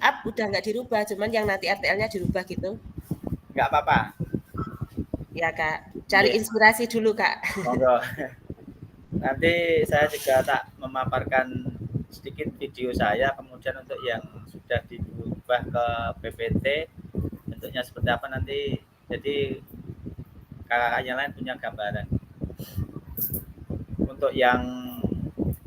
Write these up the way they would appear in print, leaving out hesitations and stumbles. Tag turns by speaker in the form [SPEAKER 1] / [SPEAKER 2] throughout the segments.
[SPEAKER 1] up udah nggak dirubah, cuman yang nanti RTL-nya dirubah gitu.
[SPEAKER 2] Nggak apa-apa.
[SPEAKER 1] Ya Kak, cari
[SPEAKER 2] Yes,
[SPEAKER 1] inspirasi dulu Kak.
[SPEAKER 2] monggo. Nanti saya juga tak memaparkan sedikit video saya, kemudian untuk yang sudah diubah ke PPT, bentuknya seperti apa nanti, jadi kakak yang lain punya gambaran. Untuk yang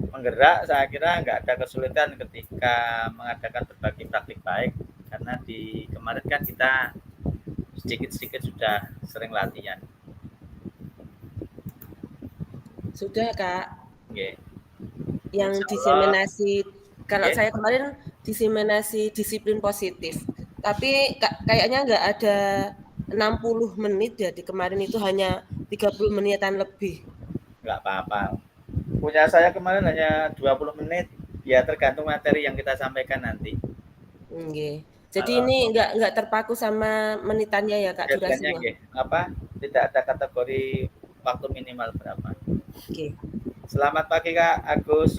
[SPEAKER 2] menggerak, saya kira nggak ada kesulitan ketika mengadakan berbagi praktik baik, karena di kemarin kan kita sedikit-sedikit sudah sering latihan.
[SPEAKER 1] Sudah Kak,
[SPEAKER 2] Oke.
[SPEAKER 1] yang
[SPEAKER 2] Insya Allah.
[SPEAKER 1] diseminasi kalau
[SPEAKER 2] Oke.
[SPEAKER 1] saya kemarin diseminasi disiplin positif. Tapi kayaknya nggak ada 60 menit ya di kemarin itu hanya 30 menitan lebih.
[SPEAKER 2] Nggak apa-apa. Punya saya kemarin hanya 20 menit, ya tergantung materi yang kita sampaikan nanti.
[SPEAKER 1] Nggih. Jadi
[SPEAKER 2] Kalau
[SPEAKER 1] ini nggak terpaku sama menitannya ya Kak,
[SPEAKER 2] deadline-nya
[SPEAKER 1] durasinya?
[SPEAKER 2] nggih, apa, tidak ada kategori waktu minimal berapa.
[SPEAKER 1] Oke.
[SPEAKER 2] Selamat pagi Kak Agus.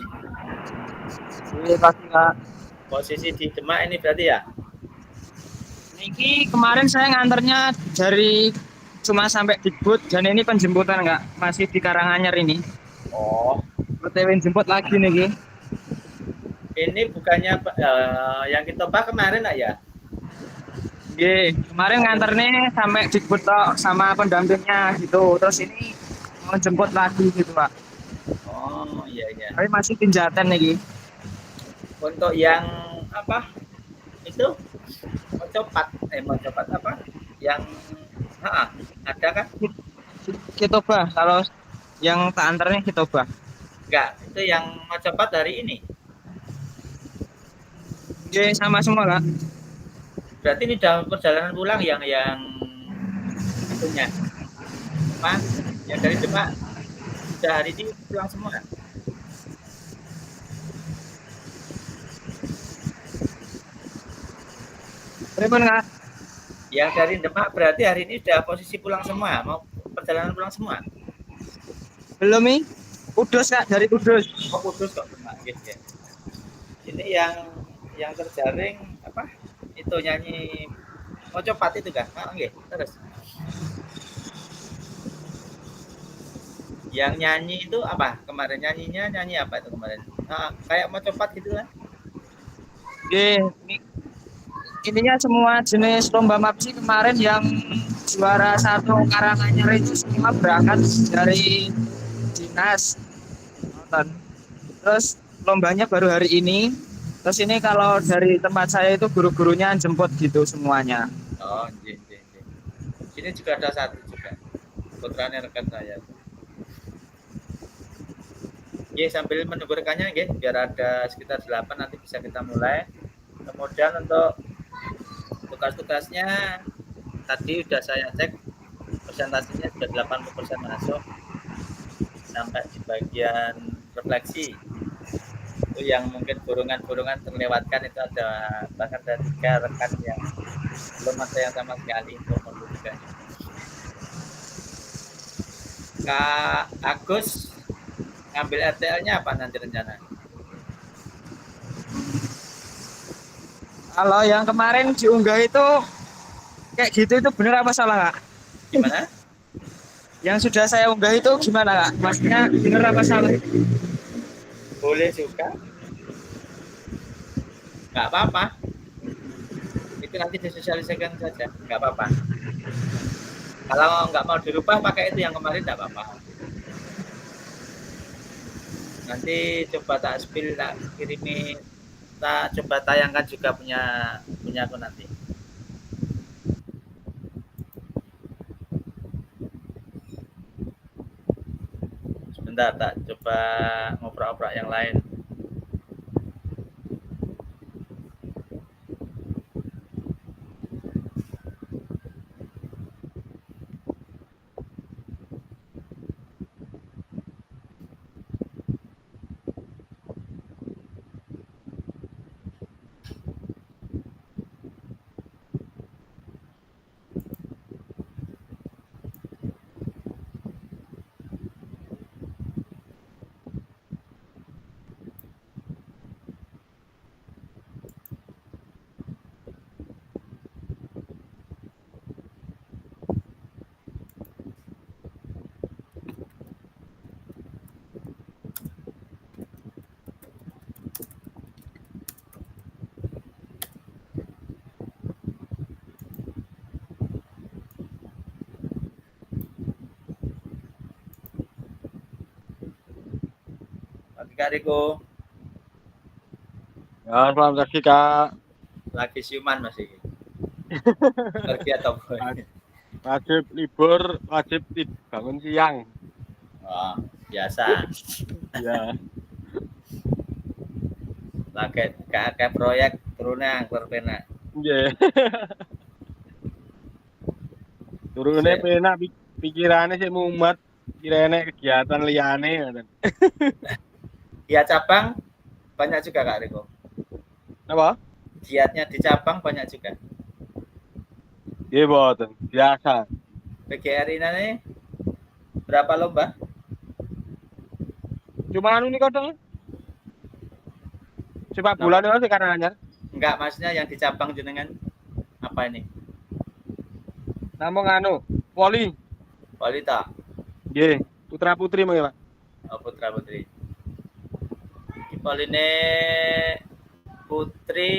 [SPEAKER 3] Iya pasti Kak.
[SPEAKER 2] Posisi di Demak ini berarti ya?
[SPEAKER 3] Niki kemarin saya nganternya dari cuma sampai Dikbud dan ini penjemputan Kak. Masih di Karanganyar ini.
[SPEAKER 2] Oh,
[SPEAKER 3] OTW jemput lagi niki.
[SPEAKER 2] ini bukannya yang kita bahas kemarin nak ya?
[SPEAKER 3] Oke, kemarin nganternya sampai Dikbud tok sama pendampingnya gitu. Terus ini mau jemput lagi gitu Pak.
[SPEAKER 2] Oh, iya iya.
[SPEAKER 3] Tapi masih tinjatan niki.
[SPEAKER 2] Untuk yang apa? Itu mau copat apa? Yang ada kan?
[SPEAKER 3] Kitoba kalau yang tak antarnya Kitoba.
[SPEAKER 2] Enggak, itu yang mau copat hari ini.
[SPEAKER 3] Oke, sama semua Kak.
[SPEAKER 2] Berarti ini dalam perjalanan pulang yang itunya apa? Yang dari Demak sudah hari ini pulang semua.
[SPEAKER 3] Pripun Kak?
[SPEAKER 2] Yang dari Demak berarti hari ini sudah posisi pulang semua, mau perjalanan pulang semua.
[SPEAKER 3] Belum nih? Kudus Kak, dari Kudus.
[SPEAKER 2] Oh, Kudus kok Demak gitu ya. Ini yang terjaring apa? Itu nyanyi mau copat itu kan? Nggih, terus. Yang nyanyi itu apa? Kemarin nyanyi apa itu kemarin? Kayak mau copat gitu kan?
[SPEAKER 3] Oke, intinya semua jenis lomba MAPSI kemarin yang juara satu Karanganyar itu semua berangkat dari dinas nonton. Terus lombanya baru hari ini. Terus ini kalau dari tempat saya itu guru-gurunya jemput gitu semuanya.
[SPEAKER 2] Oh, nggih, nggih, nggih. Sini juga ada satu juga. Putranya rekan saya. Nggih, sambil menunggu rekannya nggih, biar ada sekitar 8 nanti bisa kita mulai. Kemudian untuk tugas-tugasnya tadi sudah saya cek presentasinya sudah 80% masuk, sampai di bagian refleksi itu yang mungkin burungan-burungan terlewatkan, itu ada bahkan ada 3 rekan yang belum ada yang sama sekali untuk membuktikannya. Kak Agus ngambil RTL-nya apa nanti rencana?
[SPEAKER 3] Kalau yang kemarin diunggah itu kayak gitu itu bener apa salah Kak?
[SPEAKER 2] Gimana?
[SPEAKER 3] Yang sudah saya unggah itu gimana Kak? Maksudnya bener apa salah?
[SPEAKER 2] Boleh juga, nggak apa-apa. Itu nanti disosialisasikan saja, nggak apa-apa. Kalau nggak mau dirubah pakai itu yang kemarin nggak apa-apa. Nanti coba tak spill, tak kirimi, tak coba tayangkan juga punya aku nanti. Sebentar, tak coba ngoprek-oprek yang lain. Kak Riko.
[SPEAKER 4] Ya, selamat pagi Kak.
[SPEAKER 2] Lagi siuman masih. Pergi atau boy?
[SPEAKER 4] Wajib libur, wajib bangun siang.
[SPEAKER 2] Oh, biasa.
[SPEAKER 4] Ya,
[SPEAKER 2] Lagi kayak proyek turunnya terpena.
[SPEAKER 4] nggih. Turune penak pikirane sik mumet, kirene kegiatan liyane ngoten.
[SPEAKER 2] Giat cabang banyak juga Kak Riko.
[SPEAKER 4] Napa?
[SPEAKER 2] Giatnya di cabang banyak juga.
[SPEAKER 4] Nggih mboten, biasa.
[SPEAKER 2] PGRI ini berapa lomba?
[SPEAKER 4] Cuma anu nih kadang. Sepak bola niku sing Karanganyar.
[SPEAKER 2] Enggak, maksudnya yang di cabang jenengan apa ini?
[SPEAKER 4] Namung anu, voli.
[SPEAKER 2] Walita.
[SPEAKER 4] Nggih, putra-putri mengke, Pak.
[SPEAKER 2] Oh, putra putri. Voline putri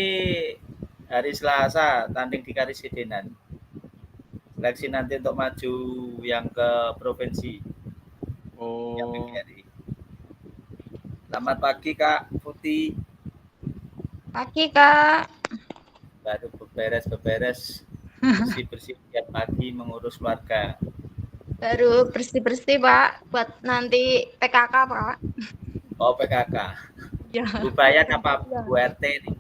[SPEAKER 2] hari Selasa tanding di Karisidenan. Seleksi nanti untuk maju yang ke provinsi. Yang
[SPEAKER 4] Oh.
[SPEAKER 2] PGRI. Selamat pagi Kak Putih.
[SPEAKER 5] Pagi Kak.
[SPEAKER 2] Baru beberes bersih tiap pagi mengurus keluarga.
[SPEAKER 5] Baru bersih-bersih Pak buat nanti PKK Pak.
[SPEAKER 2] Oh, PKK.
[SPEAKER 5] Ya.
[SPEAKER 2] Bu Bayan apa Bu RT ini?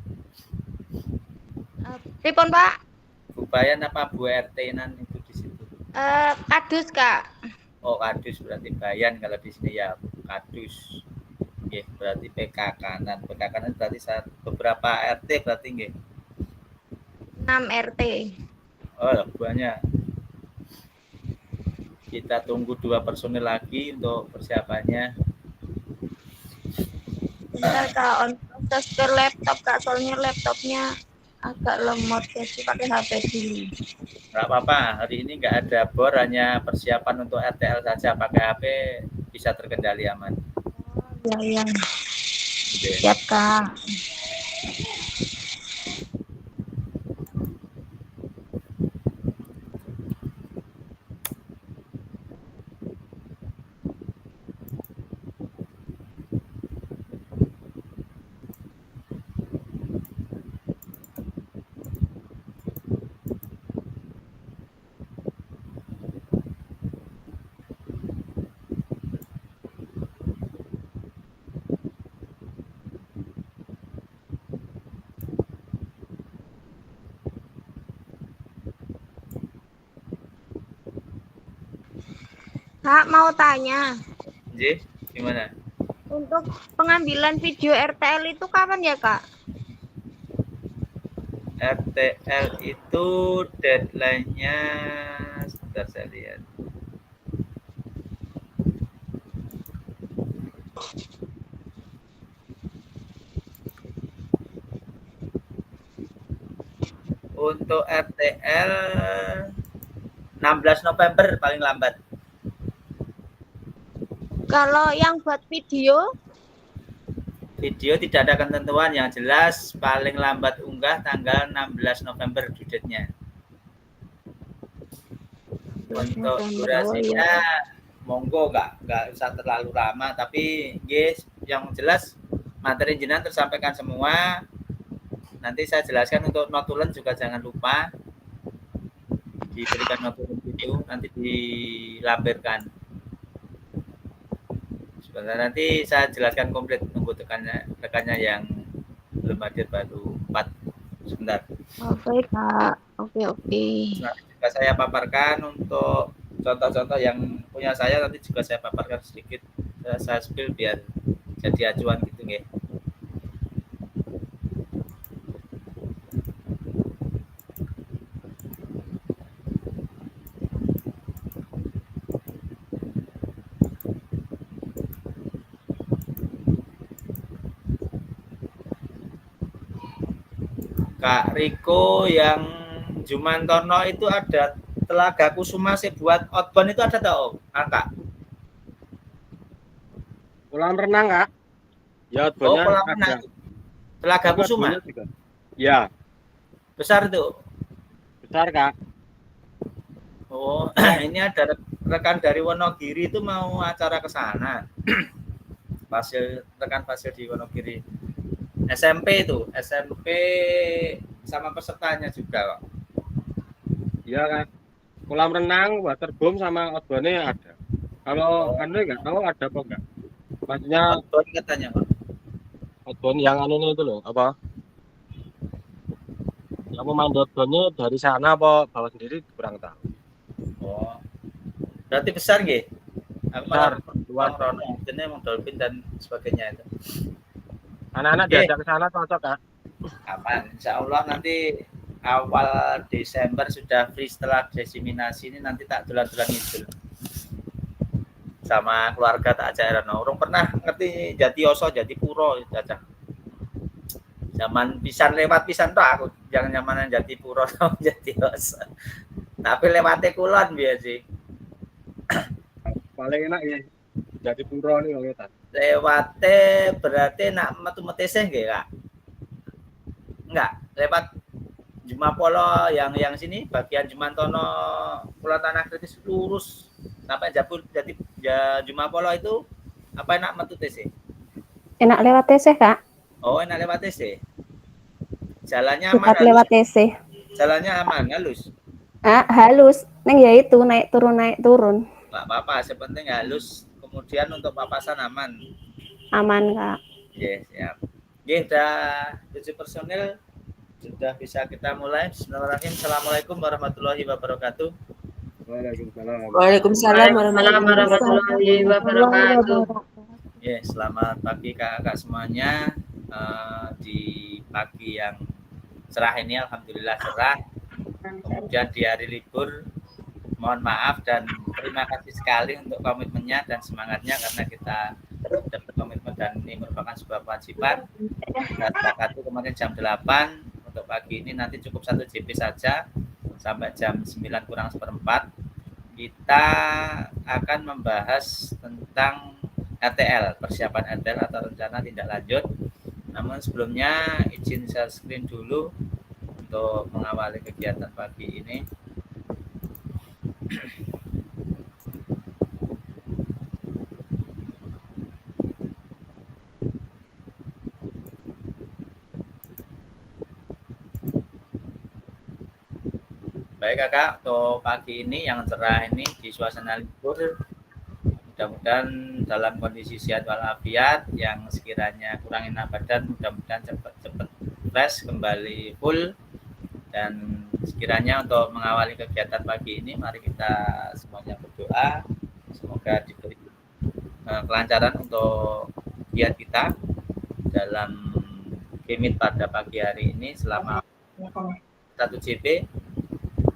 [SPEAKER 5] Pripun Pak?
[SPEAKER 2] Bu Bayan apa Bu RT nan itu di situ?
[SPEAKER 5] Kadus Kak.
[SPEAKER 2] Oh, kadus berarti Bayan, kalau di sini ya kadus. Nggih, berarti PK kanan. PK kanan berarti beberapa RT berarti nggih.
[SPEAKER 5] 6 RT.
[SPEAKER 2] Oh, banyak. Kita tunggu 2 personil lagi untuk persiapannya.
[SPEAKER 5] Bentar Kak, on proses ke laptop Kak, soalnya laptopnya agak lemot jadi pakai HP dulu.
[SPEAKER 2] Nggak apa-apa, hari ini nggak ada bor, hanya persiapan untuk RTL saja. Pakai HP bisa terkendali aman.
[SPEAKER 5] Ya.
[SPEAKER 2] Oke.
[SPEAKER 5] Siap Kak. Kak mau tanya,
[SPEAKER 2] Nggih, gimana?
[SPEAKER 5] untuk pengambilan video RTL itu kapan ya Kak?
[SPEAKER 2] RTL itu deadline-nya sebentar saya lihat. Untuk RTL 16 November paling lambat.
[SPEAKER 5] Kalau yang buat video?
[SPEAKER 2] Video tidak ada ketentuan, yang jelas paling lambat unggah tanggal 16 November due date-nya. Untuk durasinya monggo nggak usah terlalu lama, tapi guys yang jelas materi jenengan tersampaikan semua. Nanti saya jelaskan untuk notulen juga jangan lupa diberikan notulen itu, nanti dilampirkan. Sebentar, nanti saya jelaskan komplit, tunggu rekannya yang belum hadir baru 4. Sebentar.
[SPEAKER 5] Oke Kak, oke.
[SPEAKER 2] Nanti juga saya paparkan untuk contoh-contoh yang punya saya, nanti juga saya paparkan sedikit, saya spill biar jadi acuan gitu nggih. Kak Riko yang Jumantono itu ada Telaga Kusuma sih buat outbound itu ada tau Kak?
[SPEAKER 4] Kolam renang, Kak. Ya,
[SPEAKER 2] Oh,
[SPEAKER 4] outbound-nya
[SPEAKER 2] kolam
[SPEAKER 4] ada.
[SPEAKER 2] renang. Telaga Kusuma.
[SPEAKER 4] Outbound-nya juga. Ya,
[SPEAKER 2] Besar itu.
[SPEAKER 4] besar, Kak.
[SPEAKER 2] Oh, ini ada rekan dari Wonogiri itu mau acara ke sana. rekan Fasil di Wonogiri. SMP itu, SMP sama pesertanya juga kok.
[SPEAKER 4] Iya kan. Kolam renang, waterboom sama outbound ada. Kalau anu nggak tahu ada apa enggak? Maksudnya
[SPEAKER 2] Outbound katanya kok.
[SPEAKER 4] outbound yang anu itu loh, apa? Yang memandu outboundnya dari sana apa bawa sendiri kurang tahu.
[SPEAKER 2] Oh. Berarti besar nggih? Aku malah
[SPEAKER 4] Luar.
[SPEAKER 2] rono jenis emang dolphin dan sebagainya itu.
[SPEAKER 4] Anak-anak
[SPEAKER 2] Oke.
[SPEAKER 4] diajak ke sana cocok Kak.
[SPEAKER 2] Aman. Insya Allah nanti awal Desember sudah free setelah diseminasi ini nanti tak dulan-dulan ngidul. Sama keluarga tak ajaran. Orang pernah ngerti Jatioso, Jatipuro, Caca. Zaman pisan lewat pisan tok aku jangan zamanan Jatipuro sama Jatioso. Tapi lewatnya kulon biasa.
[SPEAKER 4] Paling enak ya. Jadi puro nih kalau kita.
[SPEAKER 2] Lewatnya berarti nak metu-metu sih nggih, Kak? Enggak, lewat Jumapolo yang sini bagian Jumantono Pulau Tanah Kritis lurus sampai jadi Jumapolo itu apa enak metu TC?
[SPEAKER 6] Enak lewat TC, Kak.
[SPEAKER 2] Oh, enak lewat TC. Jalannya aman.
[SPEAKER 6] Cepat lewat TC.
[SPEAKER 2] Jalannya aman, halus.
[SPEAKER 6] Halus. Neng ya itu naik turun.
[SPEAKER 2] Enggak apa-apa, sepenting halus. Kemudian untuk papasan aman.
[SPEAKER 6] Aman, Kak.
[SPEAKER 2] Yes, siap. Oke, udah 7 personil sudah bisa kita mulai. Bismillahirrahmanirrahim. Assalamualaikum warahmatullahi wabarakatuh.
[SPEAKER 4] Waalaikumsalam.
[SPEAKER 1] Waalaikumsalam
[SPEAKER 5] warahmatullahi wabarakatuh.
[SPEAKER 2] Ya, selamat pagi kakak semuanya. Di pagi yang cerah ini alhamdulillah cerah. Kemudian di hari libur, mohon maaf dan terima kasih sekali untuk komitmennya dan semangatnya karena kita sudah berkomitmen dan ini merupakan sebuah kewajiban. Kita sepakati kemarin jam 8 untuk pagi ini nanti cukup 1 JP saja sampai jam 9 kurang seperempat. Kita akan membahas tentang RTL, persiapan RTL atau rencana tindak lanjut. Namun sebelumnya izin share screen dulu untuk mengawali kegiatan pagi ini. Baik kakak, untuk pagi ini yang cerah ini di suasana libur, mudah-mudahan dalam kondisi sehat walafiat, yang sekiranya kurang enak badan, mudah-mudahan cepat fresh kembali full. Dan sekiranya untuk mengawali kegiatan pagi ini, mari kita semuanya berdoa, semoga diberi kelancaran untuk kegiatan kita dalam Gimit pada pagi hari ini selama 1 JP.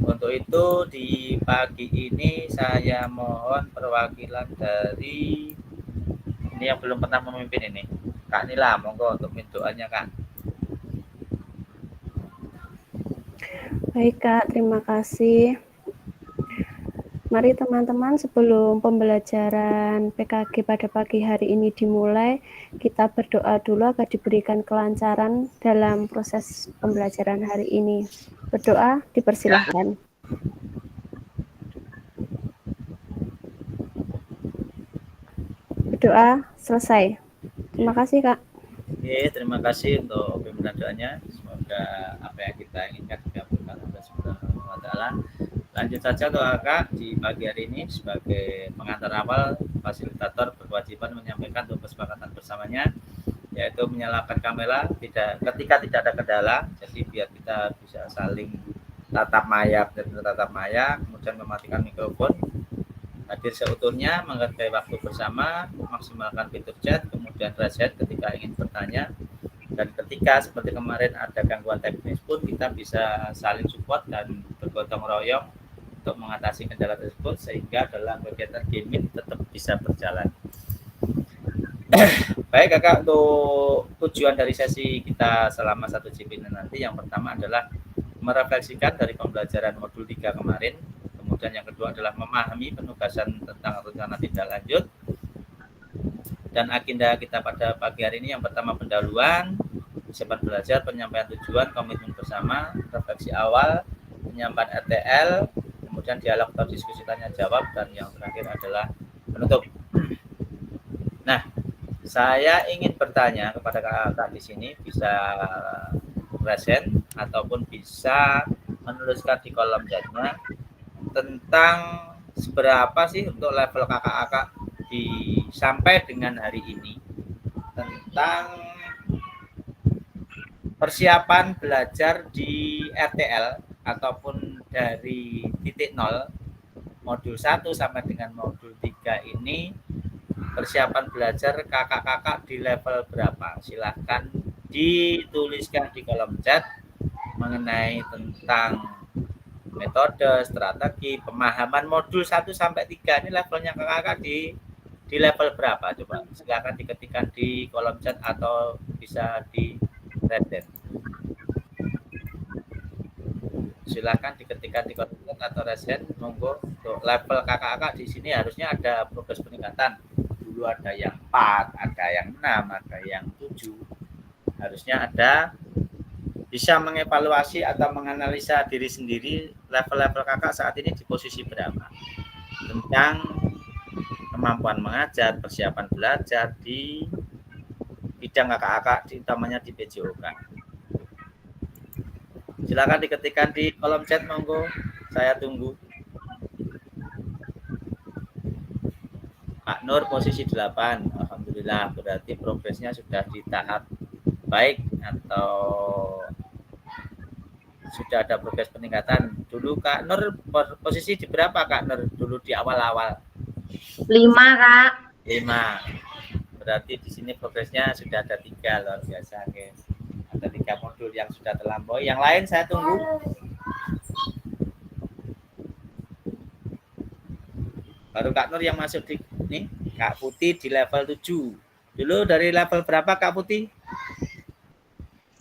[SPEAKER 2] Untuk itu di pagi ini saya mohon perwakilan dari ini yang belum pernah memimpin ini, Kak Nila, monggo untuk doanya Kak.
[SPEAKER 6] Baik, Kak. Terima kasih. Mari teman-teman, sebelum pembelajaran PKG pada pagi hari ini dimulai, kita berdoa dulu agar diberikan kelancaran dalam proses pembelajaran hari ini. Berdoa, dipersilahkan. Berdoa, selesai. Terima kasih, Kak.
[SPEAKER 2] Oke, terima kasih untuk pimpinan doanya. Semoga apa yang kita inginkan dikabulkan oleh Subhanahu wa Ta'ala. Lanjut saja untuk kakak di pagi hari ini sebagai pengantar awal, fasilitator berkewajiban menyampaikan untuk kesepakatan bersamanya, yaitu menyalakan kamera ketika tidak ada kendala, jadi biar kita bisa saling tatap maya, kemudian mematikan mikrofon, hadir seutuhnya, menghargai waktu bersama, maksimalkan fitur chat, kemudian raise hand ketika ingin bertanya, dan ketika seperti kemarin ada gangguan teknis pun kita bisa saling support dan bergotong royong untuk mengatasi kendala tersebut sehingga dalam kegiatan gaming tetap bisa berjalan. Baik kakak, untuk tujuan dari sesi kita selama 1 JP nanti, yang pertama adalah merefleksikan dari pembelajaran modul 3 kemarin, kemudian yang kedua adalah memahami penugasan tentang rencana tindak lanjut, dan agenda kita pada pagi hari ini yang pertama pendahuluan, persiapan belajar, penyampaian tujuan, komitmen bersama, refleksi awal, penyampaian RTL, kemudian dialog atau diskusi tanya jawab, dan yang terakhir adalah penutup. Nah, Saya ingin bertanya kepada kakak di sini, bisa present ataupun bisa menuliskan di kolom chatnya tentang seberapa sih untuk level kakak-kakak sampai dengan hari ini tentang persiapan belajar di RTL ataupun dari titik 0 modul 1 sampai dengan modul 3 ini, persiapan belajar kakak-kakak di level berapa? Silahkan dituliskan di kolom chat mengenai tentang metode, strategi, pemahaman modul 1 sampai 3 ini levelnya kakak-kakak di level berapa? Coba silahkan diketikkan di kolom chat atau bisa di reden. Silahkan diketikkan di kolom chat atau resen. Monggo untuk level kakak-kakak di sini harusnya ada progres peningkatan. Dulu ada yang 4, ada yang 6, ada yang 7. Harusnya ada bisa mengevaluasi atau menganalisa diri sendiri level-level kakak saat ini di posisi berapa tentang kemampuan mengajar, persiapan belajar di bidang kakak-kakak, utamanya di PJOK. Silakan diketikkan di kolom chat, monggo. Saya tunggu. Kak Nur posisi 8. Alhamdulillah, berarti progresnya sudah di tahap baik atau sudah ada progres peningkatan. Dulu Kak Nur posisi di berapa Kak Nur dulu di awal-awal?
[SPEAKER 5] 5, Kak.
[SPEAKER 2] 5. Berarti di sini progresnya sudah ada 3, luar biasa, guys. Ada 3 modul yang sudah terlampaui. Yang lain saya tunggu. Baru Kak Nur yang masuk di ini, Kak Putih di level 7. Dulu dari level berapa Kak Putih?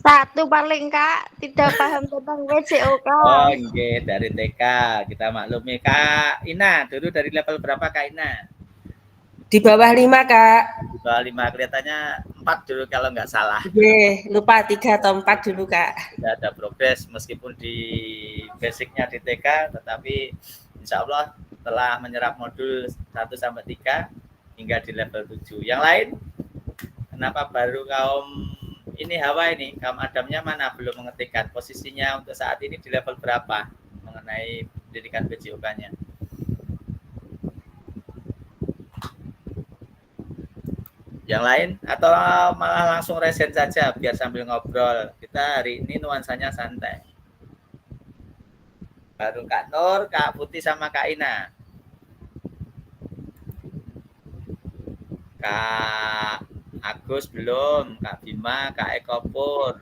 [SPEAKER 5] 1 paling, Kak. Tidak paham tentang PJOK.
[SPEAKER 2] Oh, okay. Dari TK. Kita maklumi. Kak Ina, dulu dari level berapa Kak Ina?
[SPEAKER 1] Di bawah 5, Kak.
[SPEAKER 2] Di bawah 5, kelihatannya 4 dulu kalau nggak salah.
[SPEAKER 1] Lupa 3 atau 4 dulu, Kak.
[SPEAKER 2] Tidak ada progres meskipun di basicnya di TK, tetapi insya Allah telah menyerap modul 1 sampai 3 hingga di level 7. Yang lain, kenapa baru kaum ini Hawa ini, kaum Adamnya mana belum mengetikkan posisinya untuk saat ini di level berapa mengenai pendidikan PJOK-nya? Yang lain atau malah langsung resen saja biar sambil ngobrol. Kita hari ini nuansanya santai. Baru Kak Nur, Kak Putih sama Kak Ina. Kak Agus belum, Kak Bima, Kak Eko Pur.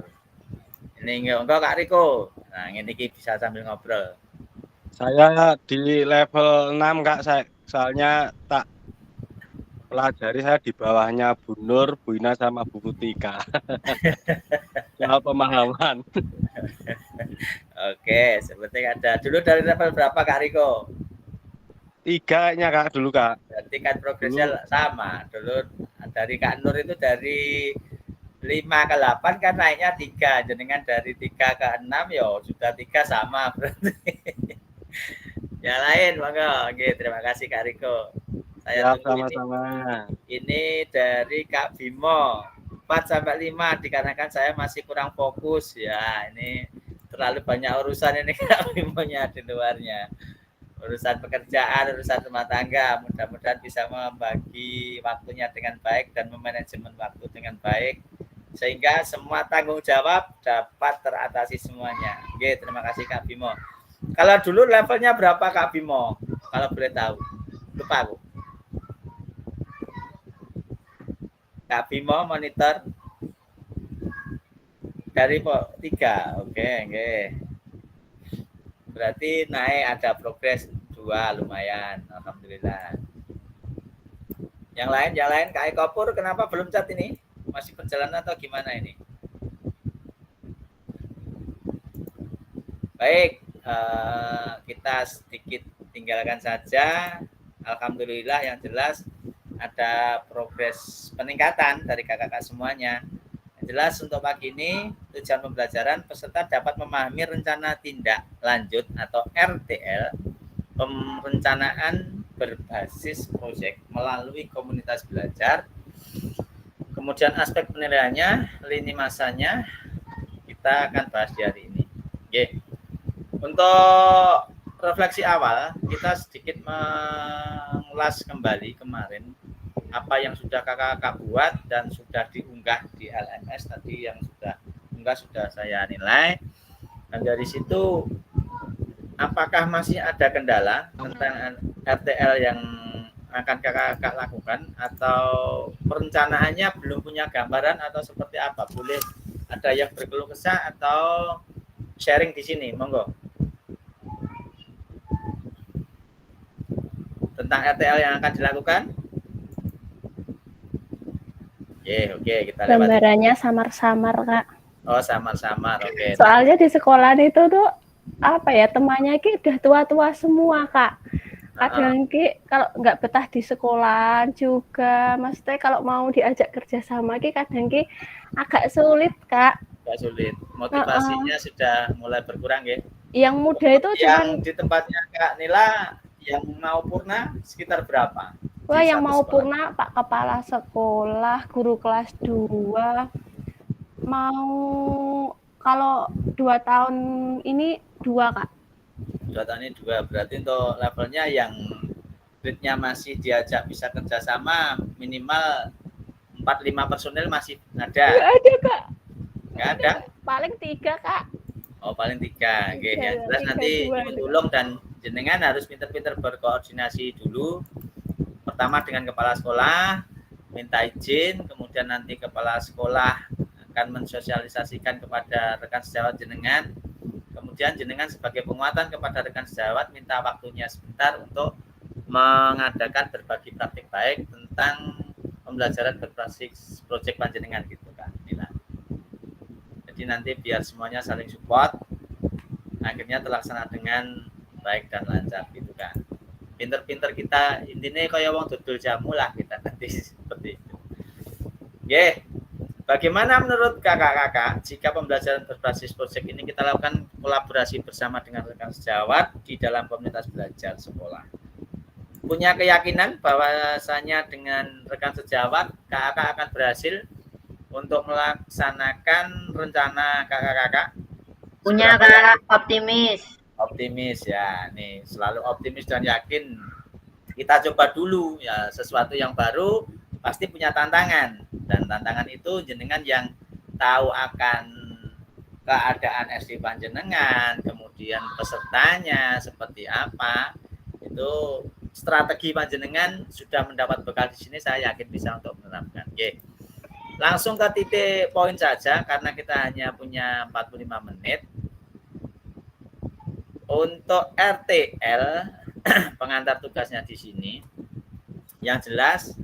[SPEAKER 2] Ini enggak Kak Riko. Nah, ini bisa sambil ngobrol.
[SPEAKER 4] Saya di level 6 Kak, soalnya tak pelajari saya di bawahnya Bu Nur, Bu Ina sama Bu Putih Kak. Soal pemahaman.
[SPEAKER 2] Oke, seperti ada. Dulu dari level berapa Kak Riko?
[SPEAKER 4] 3-nya Kak dulu Kak.
[SPEAKER 2] Berarti kan progresnya sama. Dulu dari Kak Nur itu dari 5 ke 8 kan naiknya 3. Jenengan dari 3 ke 6 ya sudah 3 sama berarti. Yang lain monggo. Oke, terima kasih Kak Riko. Saya tunggu
[SPEAKER 4] sama-sama.
[SPEAKER 2] Ini dari Kak Bimo 4 sampai 5 dikarenakan saya masih kurang fokus ya. Ini terlalu banyak urusan ini Kak Bimonya di luarnya. Urusan pekerjaan, urusan rumah tangga. Mudah-mudahan bisa membagi waktunya dengan baik dan memanajemen waktu dengan baik sehingga semua tanggung jawab dapat teratasi semuanya. Oke, terima kasih Kak Bimo. Kalau dulu levelnya berapa Kak Bimo? Kalau boleh tahu. Lupa aku. Kak Bimo monitor dari 3. Oke. Berarti naik, ada progres 2 lumayan. Alhamdulillah. Yang lain Kak Eko Pur kenapa belum chat ini? Masih perjalanan atau gimana ini? Baik, kita sedikit tinggalkan saja. Alhamdulillah yang jelas ada progres peningkatan dari kakak-kakak semuanya. Yang jelas untuk pagi ini tujuan pembelajaran peserta dapat memahami rencana tindak lanjut atau RTL, perencanaan berbasis proyek melalui komunitas belajar Kemudian aspek penilaiannya, lini masanya kita akan bahas di hari ini. Oke. Untuk refleksi awal, kita sedikit mengulas kembali kemarin apa yang sudah kakak-kakak buat dan sudah diunggah di LMS tadi, yang sudah unggah sudah saya nilai. Dan dari situ apakah masih ada kendala tentang RTL yang akan kakak-kakak lakukan, atau perencanaannya belum punya gambaran atau seperti apa? Boleh ada yang berkeluh kesah atau sharing di sini, monggo. Tentang RTL yang akan dilakukan. Oke, kita lewati.
[SPEAKER 6] Gambarannya samar-samar, Kak.
[SPEAKER 2] Oh, samar-samar. Oke.
[SPEAKER 6] Soalnya di sekolah itu tuh apa ya, temannya ki udah tua-tua semua, Kak. Kadang ki kalau nggak betah di sekolah juga, maksudnya kalau mau diajak kerja sama ki kadang ki agak sulit, Kak.
[SPEAKER 2] Agak sulit. Motivasinya sudah mulai berkurang ya.
[SPEAKER 6] Yang muda itu
[SPEAKER 2] yang di tempatnya Kak Nila, yang mau purna sekitar berapa?
[SPEAKER 6] Wah, yang mau purna Pak Kepala Sekolah, guru kelas 2, mau kalau 2 tahun ini 2, Kak.
[SPEAKER 2] 2 tahun ini 2, berarti untuk levelnya yang grade-nya masih diajak bisa kerjasama minimal 4-5 personil masih ada?
[SPEAKER 6] Nggak ada, Kak.
[SPEAKER 2] Nggak ada?
[SPEAKER 6] Paling 3, Kak.
[SPEAKER 2] Oh, paling 3. Oke, ya. Jelas nanti tolong dan jenengan harus pinter-pinter berkoordinasi dulu. Pertama dengan kepala sekolah, minta izin, kemudian nanti kepala sekolah akan mensosialisasikan kepada rekan sejawat jenengan. Kemudian jenengan sebagai penguatan kepada rekan sejawat minta waktunya sebentar untuk mengadakan berbagi praktik baik tentang pembelajaran berbasis proyek panjenengan gitu kan, Nila. Jadi nanti biar semuanya saling support, akhirnya terlaksana dengan baik dan lancar gitu kan. Pinter-pinter kita, intinya kayak wong dodol jamu lah kita nanti seperti itu. Bagaimana menurut kakak-kakak jika pembelajaran berbasis proyek ini kita lakukan kolaborasi bersama dengan rekan sejawat di dalam komunitas belajar sekolah? Punya keyakinan bahwasanya dengan rekan sejawat kakak akan berhasil untuk melaksanakan rencana kakak-kakak?
[SPEAKER 5] Punya, Kak, optimis.
[SPEAKER 2] Optimis ya, nih selalu optimis dan yakin. Kita coba dulu ya, sesuatu yang baru pasti punya tantangan, dan tantangan itu jenengan yang tahu akan keadaan SD panjenengan, kemudian pesertanya seperti apa, itu strategi panjenengan sudah mendapat bekal di sini, saya yakin bisa untuk menerapkan. Langsung ke titik poin saja karena kita hanya punya 45 menit. Untuk RTL pengantar tugasnya di sini, yang jelas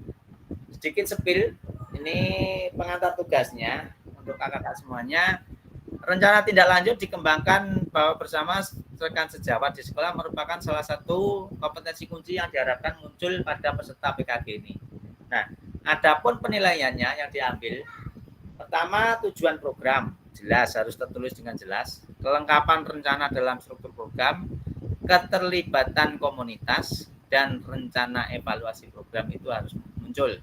[SPEAKER 2] sedikit spill ini pengantar tugasnya untuk kakak-kakak semuanya. Rencana tindak lanjut dikembangkan bahwa bersama rekan sejawat di sekolah merupakan salah satu kompetensi kunci yang diharapkan muncul pada peserta PKG ini. Nah, adapun penilaiannya yang diambil, pertama tujuan program jelas, harus tertulis dengan jelas. Kelengkapan rencana dalam struktur program, keterlibatan komunitas, dan rencana evaluasi program itu harus muncul.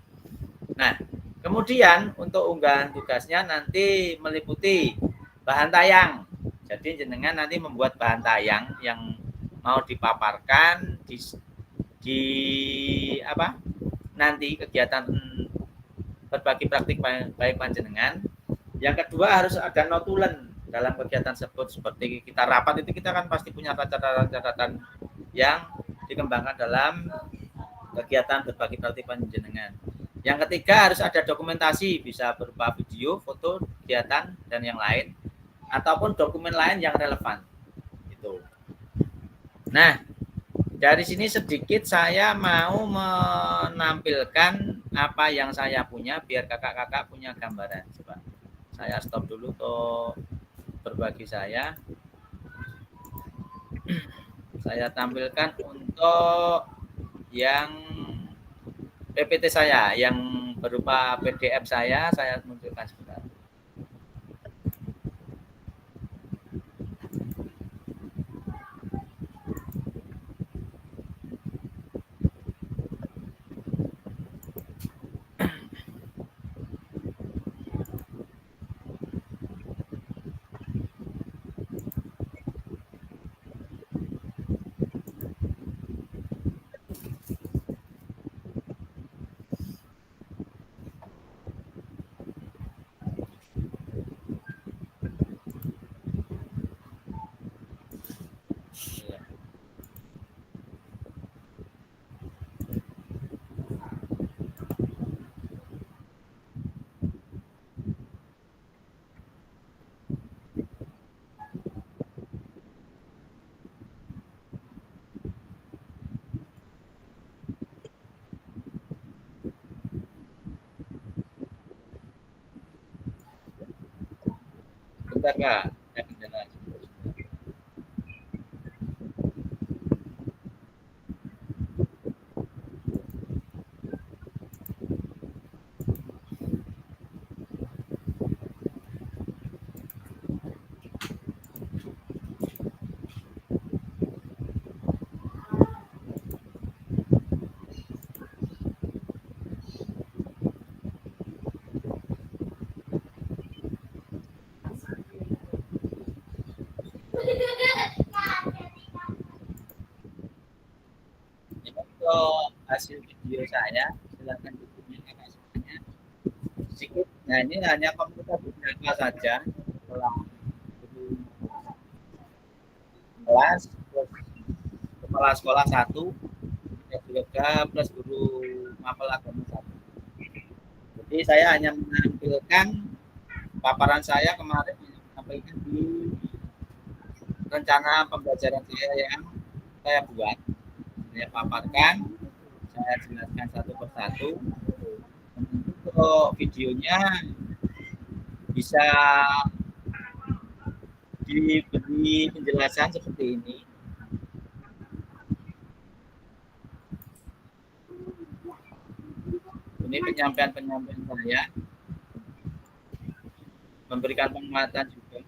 [SPEAKER 2] Nah, kemudian untuk unggahan tugasnya nanti meliputi bahan tayang. Jadi jenengan nanti membuat bahan tayang yang mau dipaparkan di apa? Nanti kegiatan berbagi praktik baik panjenengan. Yang kedua harus ada notulen dalam kegiatan tersebut. Seperti kita rapat itu kita kan pasti punya catatan-catatan yang dikembangkan dalam kegiatan berbagi praktik panjenengan. Yang ketiga harus ada dokumentasi, bisa berupa video, foto, kegiatan dan yang lain, ataupun dokumen lain yang relevan. Itu. Nah, dari sini sedikit saya mau menampilkan apa yang saya punya biar kakak-kakak punya gambaran. Coba saya stop dulu untuk berbagi saya. Saya tampilkan untuk yang PPT saya, yang berupa PDF saya munculkan sebentar. sebentar Kak. Ada kendala. Ini untuk hasil video saya, silakan digunakan hasilnya. Sedikit, nah ini hanya komputer beberapa saja. Setelah kelas, terus kepala sekolah 1, juga plus guru mapel agama 1. Jadi saya hanya menampilkan paparan saya kemarin menyampaikan di rencana pembelajaran saya yang saya buat. Saya paparkan, saya jelaskan satu persatu. Untuk videonya bisa diberi penjelasan seperti ini. Ini penyampaian saya, memberikan penguatan juga.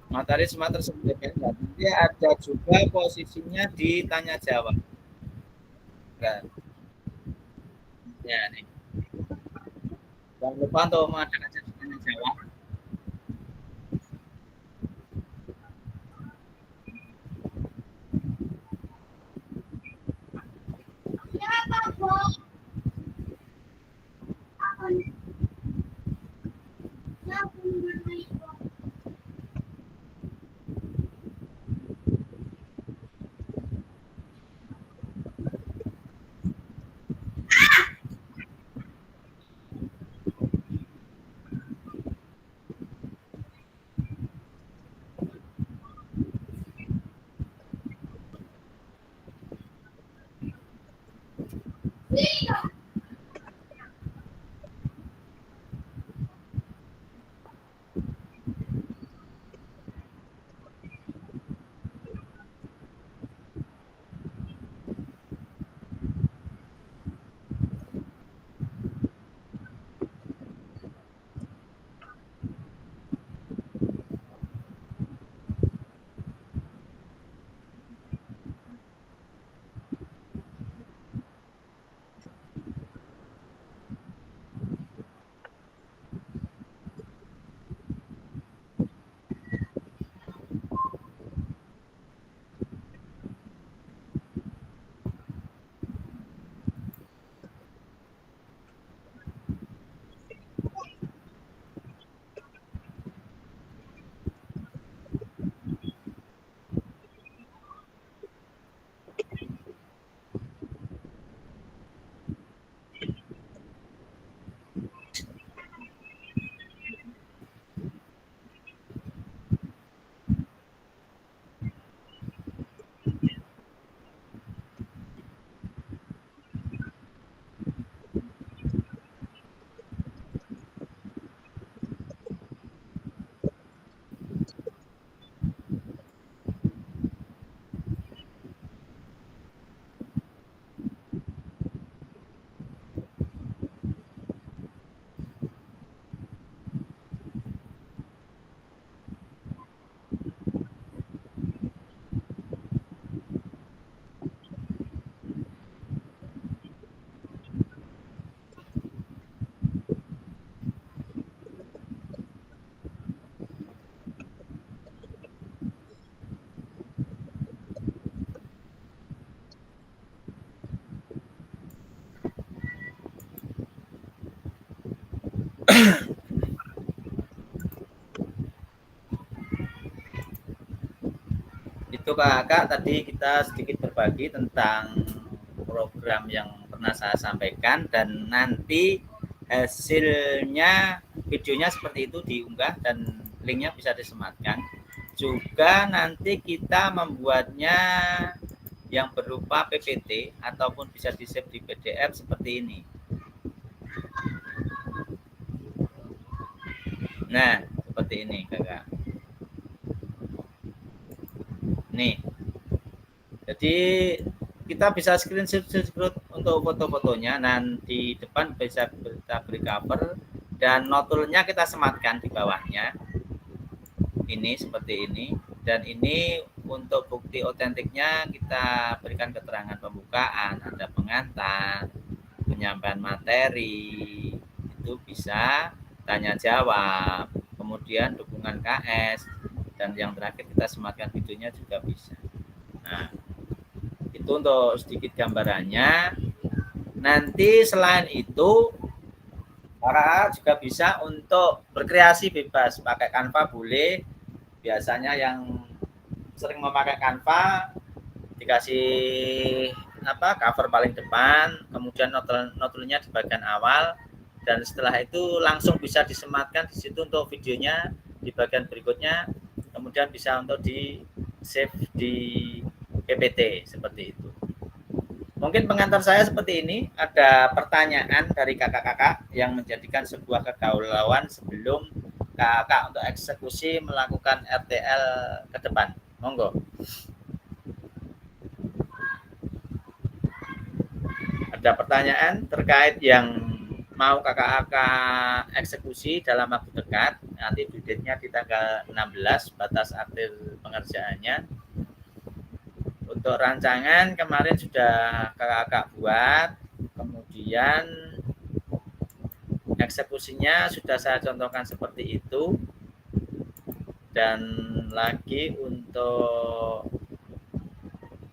[SPEAKER 2] Materi semua tersebut nanti ada juga posisinya di tanya jawab. Nah, ya nih. Jangan lupa untuk mengadakan sesi tanya jawab. untuk kakak tadi kita sedikit berbagi tentang program yang pernah saya sampaikan, dan nanti hasilnya videonya seperti itu diunggah dan linknya bisa disematkan. Juga nanti kita membuatnya yang berupa PPT ataupun bisa di-save di PDF seperti ini. Nah, seperti ini kakak. Nih, jadi kita bisa screenshot untuk foto-fotonya, nanti di depan bisa kita beri cover dan notulnya kita sematkan di bawahnya. Ini seperti ini, dan ini untuk bukti otentiknya kita berikan keterangan pembukaan, ada pengantar, penyampaian materi, itu bisa tanya jawab, kemudian dukungan KS, dan yang terakhir kita sematkan videonya juga bisa. Nah, itu untuk sedikit gambarannya. Nanti selain itu para juga bisa untuk berkreasi bebas, pakai Canva boleh. Biasanya yang sering memakai Canva dikasih cover paling depan, kemudian notulnya di bagian awal, dan setelah itu langsung bisa disematkan di situ untuk videonya di bagian berikutnya, kemudian bisa untuk di save di PPT seperti itu. Mungkin pengantar saya seperti ini. Ada pertanyaan dari kakak-kakak yang menjadikan sebuah kegalauan sebelum kakak untuk eksekusi melakukan RTL ke depan. Monggo. Ada pertanyaan terkait yang mau kakak-kakak eksekusi dalam waktu dekat. Nanti due date-nya di tanggal 16, batas akhir pengerjaannya. Untuk rancangan kemarin sudah kakak-kakak buat, kemudian eksekusinya sudah saya contohkan seperti itu, dan lagi untuk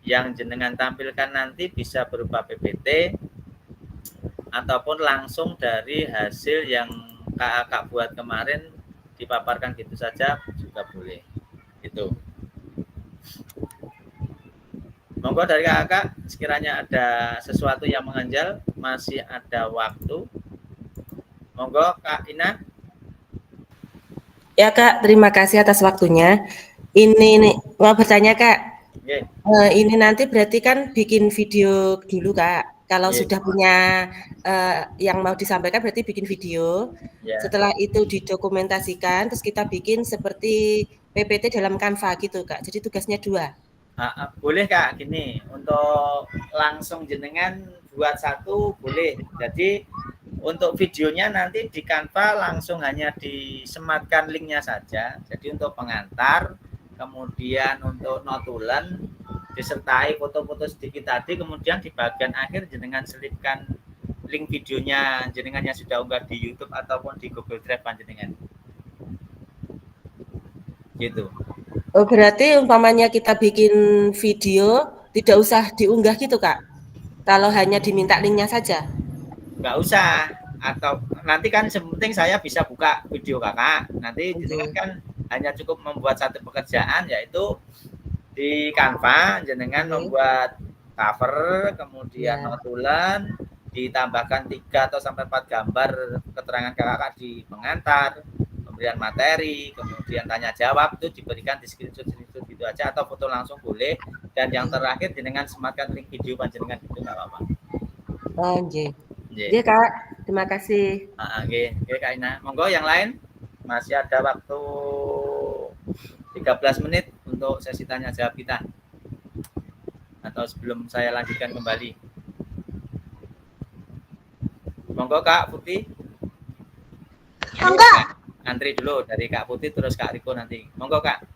[SPEAKER 2] yang jenengan tampilkan nanti bisa berupa PPT ataupun langsung dari hasil yang kakak buat kemarin dipaparkan gitu saja juga boleh. Itu. Monggo dari kakak, sekiranya ada sesuatu yang mengganjal, masih ada waktu. Monggo Kak Ina.
[SPEAKER 1] Ya Kak, terima kasih atas waktunya. Ini mau bertanya Kak.
[SPEAKER 2] Yeah.
[SPEAKER 1] Ini nanti berarti kan bikin video dulu Kak. Kalau sudah punya yang mau disampaikan berarti bikin video. Setelah itu didokumentasikan, terus kita bikin seperti PPT dalam Canva gitu Kak. Jadi tugasnya 2.
[SPEAKER 2] Boleh Kak, gini, untuk langsung jenengan buat satu boleh. Jadi untuk videonya nanti di Canva langsung hanya disematkan linknya saja. Jadi untuk pengantar, kemudian untuk notulen disertai foto-foto sedikit tadi, kemudian di bagian akhir jenengan selipkan link videonya jenengan yang sudah unggah di YouTube ataupun di Google Drive panjenengan. Gitu.
[SPEAKER 1] Oh, berarti umpamanya kita bikin video tidak usah diunggah gitu Kak? Kalau hanya diminta linknya saja?
[SPEAKER 2] Nggak usah, atau nanti kan sepenting saya bisa buka video kakak, nanti jenengan kan hanya cukup membuat satu pekerjaan, yaitu di Canva jenengan membuat cover, kemudian notulen, ditambahkan 3 atau sampai 4 gambar keterangan kakak di pengantar, pemberian materi, kemudian tanya jawab, itu diberikan di screenshot gitu aja, atau foto langsung boleh. Dan yang terakhir jenengan sematkan link video panjenengan itu nggak apa-apa.
[SPEAKER 1] Oh, iya Kak, terima kasih.
[SPEAKER 2] Oke Kak Ina. Monggo yang lain, masih ada waktu 13 menit untuk sesi tanya jawab kita. Atau sebelum saya lanjutkan kembali. Monggo Kak Putih.
[SPEAKER 5] Monggo.
[SPEAKER 2] Antri dulu dari Kak Putih terus Kak Riko nanti. Monggo Kak.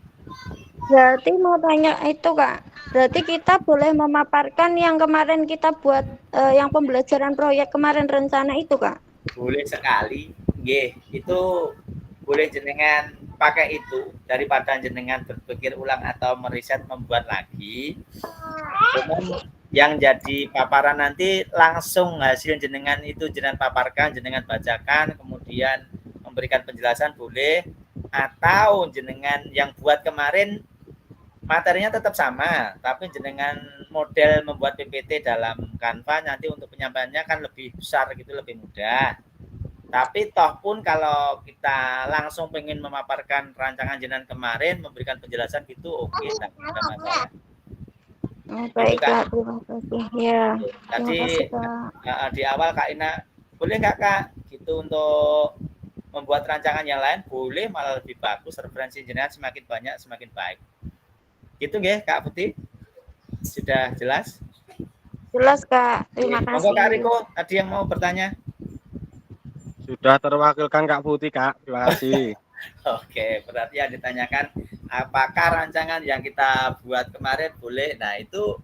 [SPEAKER 5] Berarti mau tanya itu Kak, berarti kita boleh memaparkan yang kemarin kita buat yang pembelajaran proyek kemarin rencana itu Kak?
[SPEAKER 2] Boleh sekali, nggih. Itu boleh jenengan pakai itu daripada jenengan berpikir ulang atau meriset membuat lagi. Cuman yang jadi paparan nanti langsung hasil jenengan itu jenengan paparkan, jenengan bacakan, kemudian memberikan penjelasan boleh, atau jenengan yang buat kemarin materinya tetap sama, tapi dengan model membuat PPT dalam Canva nanti untuk penyampaiannya kan lebih besar gitu, lebih mudah. Tapi toh pun kalau kita langsung pengen memaparkan rancangan jenengan kemarin, memberikan penjelasan gitu, oke, tidak ada masalah.
[SPEAKER 5] Baiklah, terima kasih. Ya,
[SPEAKER 2] Tadi
[SPEAKER 5] terima kasih, Kak.
[SPEAKER 2] di awal Kak Ina, boleh nggak Kak gitu untuk membuat rancangan yang lain? Boleh, malah lebih bagus, referensi jenengan semakin banyak semakin baik. Gitu nggih Kak Putih? Sudah jelas?
[SPEAKER 5] Jelas, Kak. Terima kasih.
[SPEAKER 2] Monggo Kak Riko, tadi yang mau bertanya.
[SPEAKER 4] Sudah terwakilkan Kak Putih, Kak. Terima kasih.
[SPEAKER 2] Oke, berarti yang ditanyakan apakah rancangan yang kita buat kemarin boleh? Nah, itu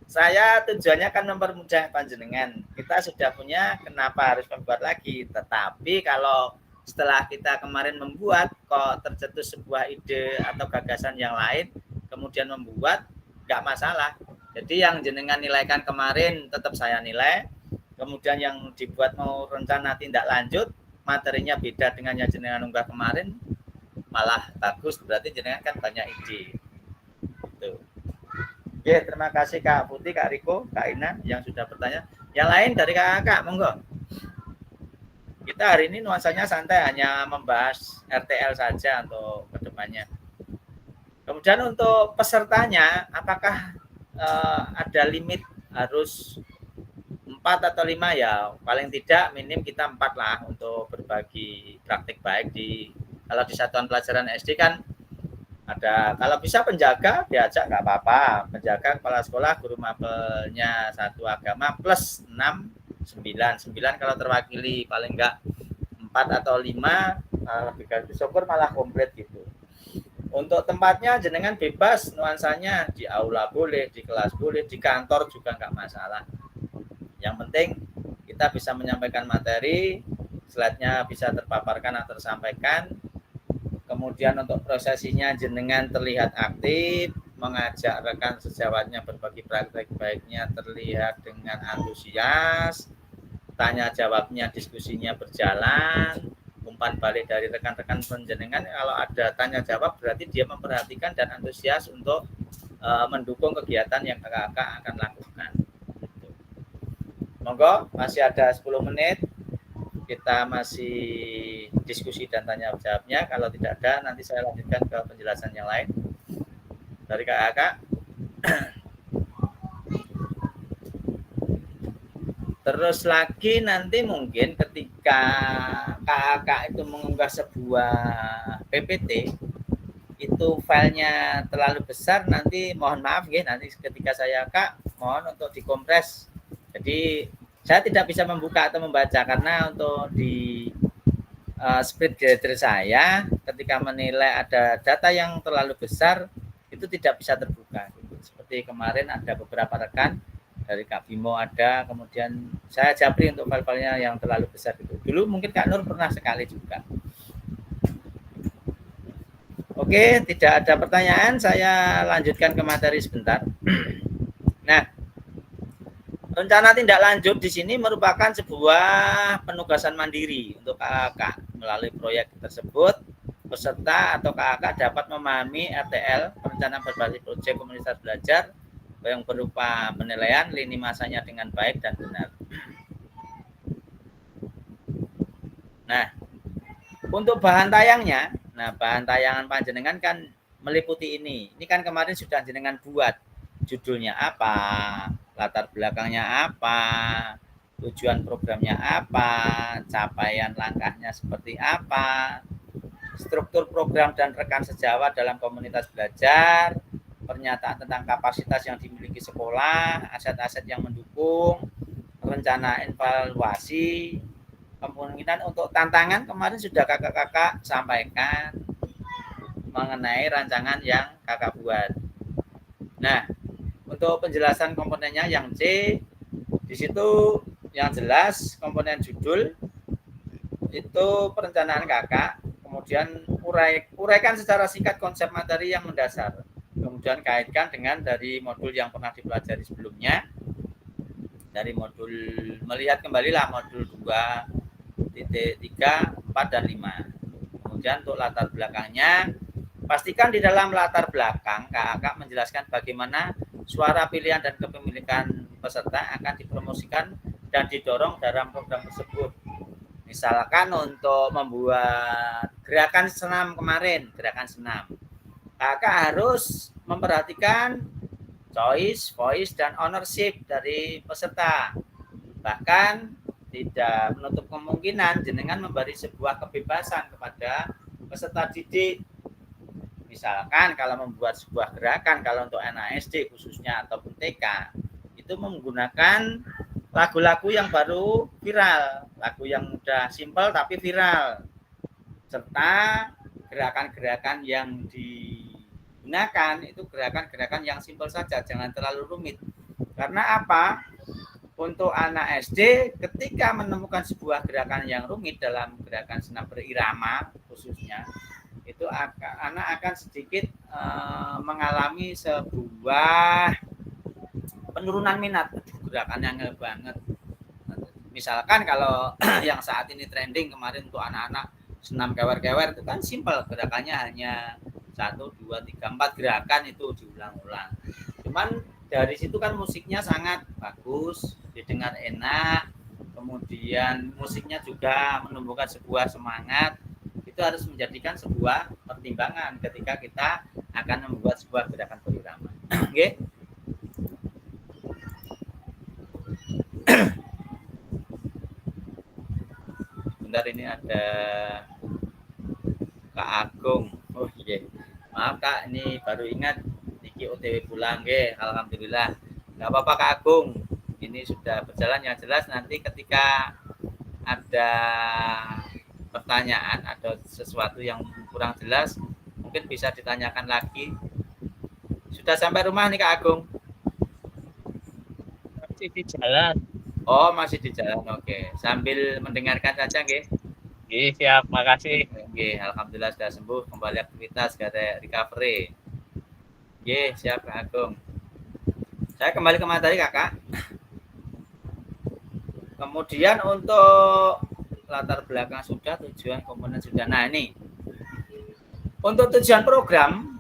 [SPEAKER 2] saya tujuannya kan mempermudah panjenengan. Kita sudah punya, kenapa harus membuat lagi? Tetapi kalau setelah kita kemarin membuat, kok tercetus sebuah ide atau gagasan yang lain, kemudian membuat, nggak masalah. Jadi yang jenengan nilaikan kemarin tetap saya nilai. Kemudian yang dibuat mau rencana tindak lanjut, materinya beda dengan yang jenengan unggah kemarin, malah bagus, berarti jenengan kan banyak ide. Gitu. Oke, terima kasih Kak Putih, Kak Riko, Kak Ina yang sudah bertanya. Yang lain dari Kakak, monggo. Kita hari ini nuansanya santai, hanya membahas RTL saja untuk kedepannya. Kemudian untuk pesertanya, apakah ada limit harus 4 atau 5 ya? Paling tidak minim kita 4 lah untuk berbagi praktik baik kalau di satuan pelajaran SD kan ada, kalau bisa penjaga diajak nggak apa-apa, penjaga, kepala sekolah, guru mapelnya satu agama plus 6, 9 kalau terwakili, paling enggak 4 atau 5 lebih bagus, syukur malah komplit gitu. Untuk tempatnya jenengan bebas, nuansanya di aula boleh, di kelas boleh, di kantor juga nggak masalah. Yang penting kita bisa menyampaikan materi, slide-nya bisa terpaparkan atau tersampaikan. Kemudian untuk prosesinya jenengan terlihat aktif, mengajak rekan sejawatnya berbagi praktek baiknya terlihat dengan antusias, tanya jawabnya, diskusinya berjalan, umpan balik dari rekan-rekan penjenengan. Kalau ada tanya jawab berarti dia memperhatikan dan antusias untuk mendukung kegiatan yang kakak-kakak akan lakukan. Monggo, masih ada 10 menit. Kita masih diskusi dan tanya jawabnya. Kalau tidak ada, nanti saya lanjutkan ke penjelasan yang lain dari kakak-kakak. Terus lagi nanti mungkin ketika kakak itu mengunggah sebuah PPT, itu filenya terlalu besar, nanti mohon maaf ya, nanti ketika saya kak mohon untuk dikompres. Jadi saya tidak bisa membuka atau membaca karena untuk di spread grader saya ketika menilai ada data yang terlalu besar itu tidak bisa terbuka. Seperti kemarin ada beberapa rekan dari Kak Bimo ada, kemudian saya japri untuk file-filenya yang terlalu besar itu. Dulu mungkin Kak Nur pernah sekali juga. Oke, tidak ada pertanyaan, saya lanjutkan ke materi sebentar. Nah, rencana tindak lanjut di sini merupakan sebuah penugasan mandiri untuk kakak. Melalui proyek tersebut, peserta atau kakak dapat memahami RTL, perencanaan berbasis proyek komunitas belajar, yang berupa penilaian lini masanya dengan baik dan benar. Nah, untuk bahan tayangnya, bahan tayangan panjenengan kan meliputi ini. Ini kan kemarin sudah jenengan buat. Judulnya apa, latar belakangnya apa, tujuan programnya apa, capaian langkahnya seperti apa, struktur program dan rekan sejawat dalam komunitas belajar, pernyataan tentang kapasitas yang dimiliki sekolah, aset-aset yang mendukung, rencana evaluasi, kemungkinan untuk tantangan kemarin sudah kakak-kakak sampaikan mengenai rancangan yang kakak buat. Nah, untuk penjelasan komponennya yang C, di situ yang jelas komponen judul itu perencanaan kakak, kemudian uraikan secara singkat konsep materi yang mendasar. Kemudian kaitkan dengan dari modul yang pernah dipelajari sebelumnya, dari modul melihat kembalilah modul 2.3, 4, dan 5. Kemudian untuk latar belakangnya Pastikan di dalam latar belakang Kakak menjelaskan bagaimana suara pilihan dan kepemilikan peserta akan dipromosikan dan didorong dalam program tersebut. Misalkan untuk membuat gerakan senam kemarin, gerakan senam, Kakak harus memperhatikan choice, voice, dan ownership dari peserta. Bahkan tidak menutup kemungkinan jenengan memberi sebuah kebebasan kepada peserta didik. Misalkan kalau membuat sebuah gerakan, kalau untuk anak SD khususnya ataupun TK, itu menggunakan lagu-lagu yang baru viral, lagu yang udah simpel tapi viral, serta gerakan-gerakan yang digunakan itu gerakan-gerakan yang simpel saja, jangan terlalu rumit. Karena apa? Untuk anak SD ketika menemukan sebuah gerakan yang rumit dalam gerakan senam berirama khususnya, itu anak akan sedikit mengalami sebuah penurunan minat. Gerakan yang banget. Misalkan kalau yang saat ini trending kemarin untuk anak-anak senam kewer-kewer itu kan simpel, gerakannya hanya 1, 2, 3, 4 gerakan itu diulang-ulang. Cuman dari situ kan musiknya sangat bagus, didengar enak, kemudian musiknya juga menumbuhkan sebuah semangat. Itu harus menjadikan sebuah pertimbangan ketika kita akan membuat sebuah gerakan berirama. Oke. Bentar, ini ada Kak Agung. Oh iya. Maaf Kak, ini baru ingat Niki OTW pulang nggih. Alhamdulillah. Enggak apa-apa Kak Agung. Ini sudah berjalan, yang jelas nanti ketika ada pertanyaan atau sesuatu yang kurang jelas mungkin bisa ditanyakan lagi. Sudah sampai rumah nih Kak Agung?
[SPEAKER 3] Masih di jalan.
[SPEAKER 2] Oh, masih di jalan. Oke. Sambil mendengarkan saja nggih.
[SPEAKER 3] Nggih, siap, makasih.
[SPEAKER 2] Nggih, alhamdulillah sudah sembuh, kembali aktivitas, gak ada recovery. Nggih, siap Kak Agung. Saya kembali ke materi Kakak. Kemudian untuk latar belakang sudah, tujuan komponen sudah. Nah ini untuk tujuan program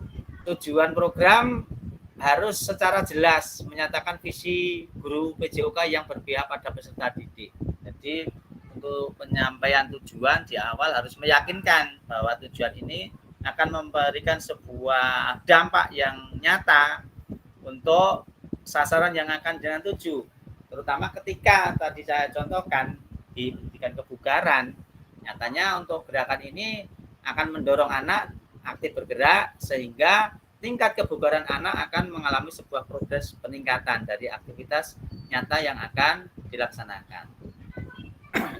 [SPEAKER 2] harus secara jelas menyatakan visi guru PJOK yang berpihak pada peserta didik. Jadi untuk penyampaian tujuan di awal harus meyakinkan bahwa tujuan ini akan memberikan sebuah dampak yang nyata untuk sasaran yang akan dengan tuju. Terutama ketika tadi saya contohkan di pendidikan kebugaran, nyatanya untuk gerakan ini akan mendorong anak aktif bergerak sehingga tingkat kebugaran anak akan mengalami sebuah progres peningkatan dari aktivitas nyata yang akan dilaksanakan.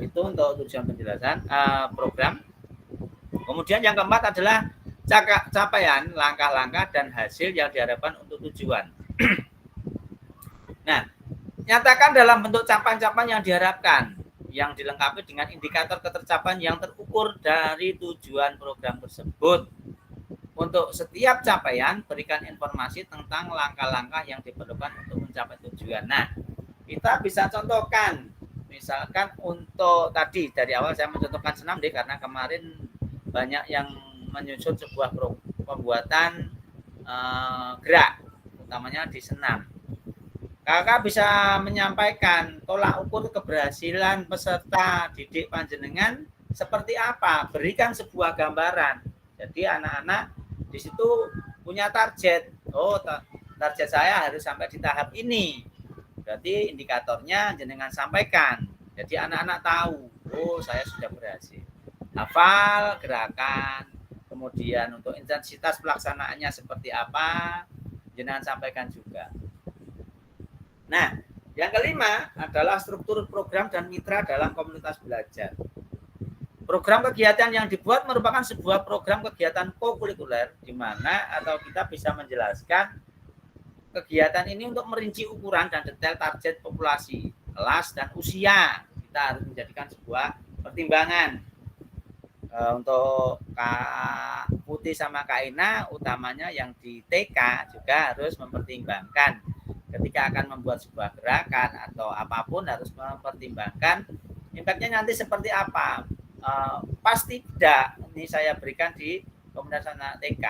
[SPEAKER 2] Itu untuk tujuan penjelasan program. Kemudian yang keempat adalah capaian, langkah-langkah dan hasil yang diharapkan untuk tujuan. Nah, nyatakan dalam bentuk capaian-capaian yang diharapkan, yang dilengkapi dengan indikator ketercapaian yang terukur dari tujuan program tersebut. Untuk setiap capaian, berikan informasi tentang langkah-langkah yang diperlukan untuk mencapai tujuan. Nah, kita bisa contohkan, misalkan untuk tadi, dari awal saya mencontohkan senam deh, karena kemarin banyak yang menyusun sebuah pembuatan gerak, utamanya di senam. Kakak bisa menyampaikan tolak ukur keberhasilan peserta didik panjenengan seperti apa, berikan sebuah gambaran. Jadi anak-anak di situ punya target. Oh, target saya harus sampai di tahap ini. Berarti indikatornya jenengan sampaikan. Jadi anak-anak tahu, oh saya sudah berhasil. Hafal gerakan, kemudian untuk intensitas pelaksanaannya seperti apa, jenengan sampaikan juga. Nah, yang kelima adalah struktur program dan mitra dalam komunitas belajar. Program kegiatan yang dibuat merupakan sebuah program kegiatan kokurikuler di mana atau kita bisa menjelaskan kegiatan ini untuk merinci ukuran dan detail target populasi, kelas dan usia. Kita harus menjadikan sebuah pertimbangan. Untuk Kak Putih sama Kak Ina, utamanya yang di TK juga harus mempertimbangkan ketika akan membuat sebuah gerakan atau apapun harus mempertimbangkan impactnya nanti seperti apa. Pasti tidak, ini saya berikan di komunitas anak TK.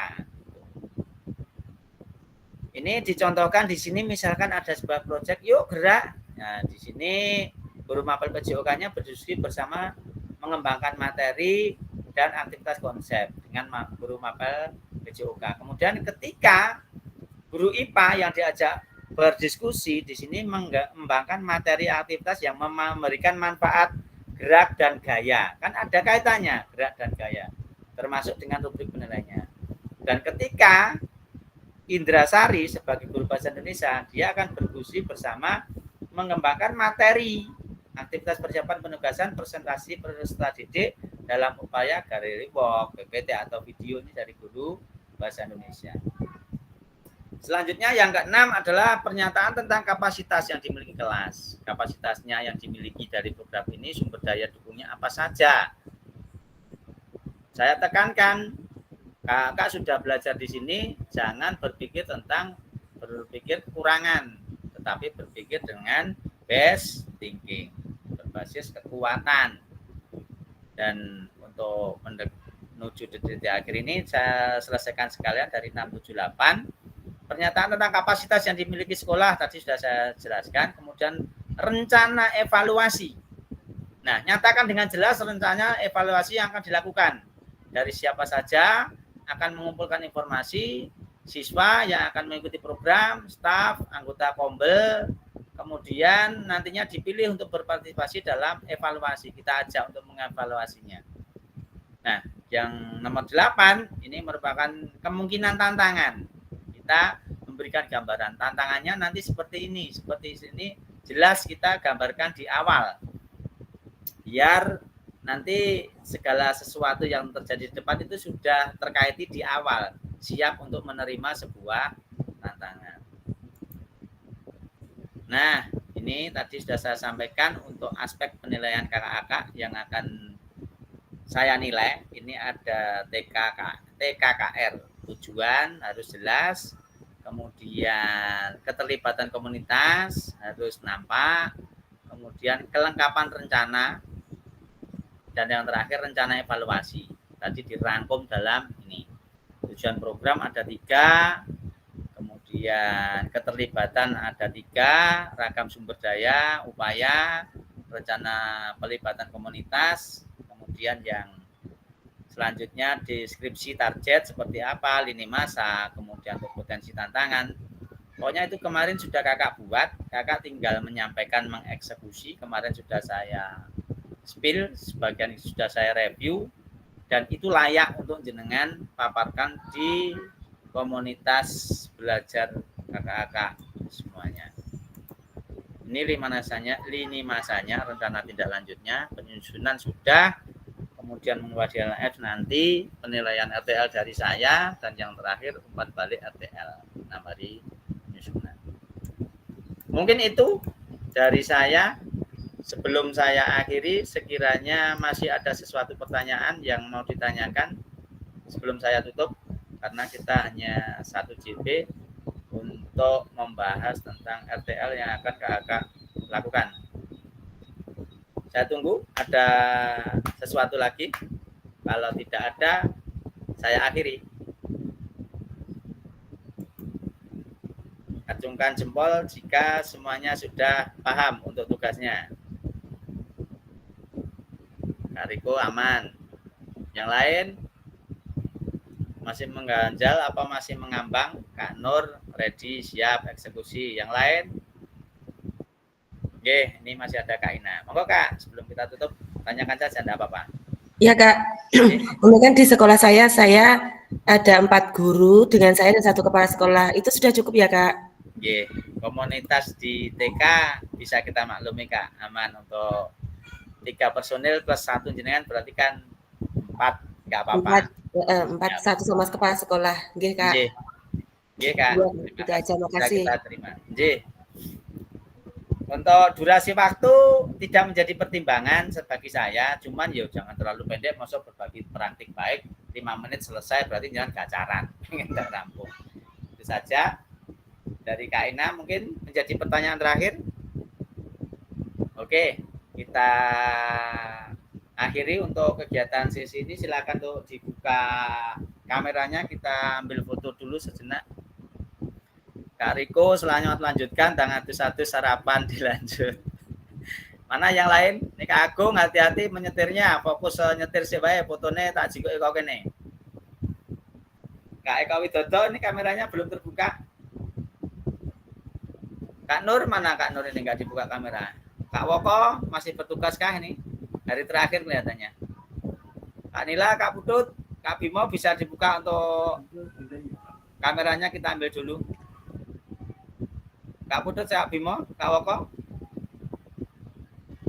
[SPEAKER 2] Ini dicontohkan di sini misalkan ada sebuah proyek, yuk gerak. Nah, di sini guru mapel PJOK-nya berdiskusi bersama mengembangkan materi dan aktivitas konsep dengan guru mapel PJOK. Kemudian ketika guru IPA yang diajak berdiskusi di sini mengembangkan materi aktivitas yang memberikan manfaat gerak dan gaya. Kan ada kaitannya gerak dan gaya, termasuk dengan rubrik penilaiannya. Dan ketika Indrasari sebagai guru bahasa Indonesia, dia akan berdiskusi bersama mengembangkan materi aktivitas persiapan penugasan presentasi peserta didik dalam upaya gallery walk, PPT atau video ini dari guru bahasa Indonesia. Selanjutnya yang keenam adalah pernyataan tentang kapasitas yang dimiliki kelas. Kapasitasnya yang dimiliki dari program ini sumber daya dukungnya apa saja. Saya tekankan, kakak sudah belajar di sini, jangan berpikir kekurangan, tetapi berpikir dengan best thinking, berbasis kekuatan. Dan untuk menuju titik akhir ini saya selesaikan sekalian dari 678. Pernyataan tentang kapasitas yang dimiliki sekolah tadi sudah saya jelaskan. Kemudian rencana evaluasi. Nah, nyatakan dengan jelas rencana evaluasi yang akan dilakukan. Dari siapa saja akan mengumpulkan informasi, siswa yang akan mengikuti program, staf, anggota kombel, kemudian nantinya dipilih untuk berpartisipasi dalam evaluasi. Kita ajak untuk mengevaluasinya. Nah, yang nomor 8 ini merupakan kemungkinan tantangan. Kita memberikan gambaran tantangannya nanti seperti ini, jelas kita gambarkan di awal biar nanti segala sesuatu yang terjadi di depan itu sudah terkaiti di awal, siap untuk menerima sebuah tantangan. Nah, ini tadi sudah saya sampaikan untuk aspek penilaian kakak-kakak yang akan saya nilai. Ini ada TKKR, tujuan harus jelas, kemudian keterlibatan komunitas harus nampak, kemudian kelengkapan rencana, dan yang terakhir rencana evaluasi. Tadi dirangkum dalam ini. Tujuan program ada 3, kemudian keterlibatan ada 3, ragam sumber daya, upaya, rencana pelibatan komunitas, kemudian yang selanjutnya deskripsi target seperti apa, lini masa, kemudian potensi tantangan. Pokoknya itu kemarin sudah kakak buat, kakak tinggal menyampaikan mengeksekusi. Kemarin sudah saya spill, sebagian sudah saya review, dan itu layak untuk jenengan paparkan di komunitas belajar kakak-kakak semuanya. Ini lini masanya, rencana tindak lanjutnya, penyusunan sudah, kemudian membuat DLF nanti, penilaian RTL dari saya, dan yang terakhir umpan balik RTL, hari penyusunan. Mungkin itu dari saya. Sebelum saya akhiri, sekiranya masih ada sesuatu pertanyaan yang mau ditanyakan sebelum saya tutup, karena kita hanya 1 JP untuk membahas tentang RTL yang akan kakak lakukan. Saya tunggu ada sesuatu lagi. Kalau tidak ada, saya akhiri. Acungkan jempol jika semuanya sudah paham untuk tugasnya. Kak Riko aman. Yang lain masih mengganjal apa masih mengambang? Kak Nur ready, siap eksekusi. Yang lain? Oke, ini masih ada Kak Ina. Monggo Kak, sebelum kita tutup tanyakan saja, tidak apa-apa.
[SPEAKER 1] Ya Kak, ini kan di sekolah saya ada 4 guru dengan saya dan 1 kepala sekolah. Itu sudah cukup ya Kak?
[SPEAKER 2] Oke, komunitas di TK bisa kita maklumi Kak, aman untuk 3 personil plus 1 jenengan, berarti kan 4, nggak apa-apa.
[SPEAKER 1] 4 1 sama kepala sekolah, nggih Kak.
[SPEAKER 2] Nggih Kak.
[SPEAKER 1] Itu aja, makasih.
[SPEAKER 2] Kita terima. Nggih. Untuk durasi waktu tidak menjadi pertimbangan bagi saya, cuman ya jangan terlalu pendek, masuk berbagi praktik baik, 5 menit selesai, berarti jangan gacaran, tidak rampung. Itu saja dari Kak Ina, mungkin menjadi pertanyaan terakhir. Oke. Kita akhiri untuk kegiatan sesi ini. Silakan untuk dibuka kameranya, kita ambil foto dulu sejenak. Kak Riko selanjutnya lanjutkan, tangan satu sarapan dilanjut. Mana yang lain? Nih Kak Agung hati-hati menyetirnya, fokus nyetir sih bae, fotonya tak jiko kau kene. Kak Eka Widodo ini kameranya belum terbuka. Kak Nur mana Kak Nur ini nggak dibuka kamera? Kak Woko masih bertugas kah ini? Hari terakhir kelihatannya. Kak Nila, Kak Putut, Kak Bimo bisa dibuka untuk kameranya, kita ambil dulu. Kak Putut, Kak Bimo, Kak Woko.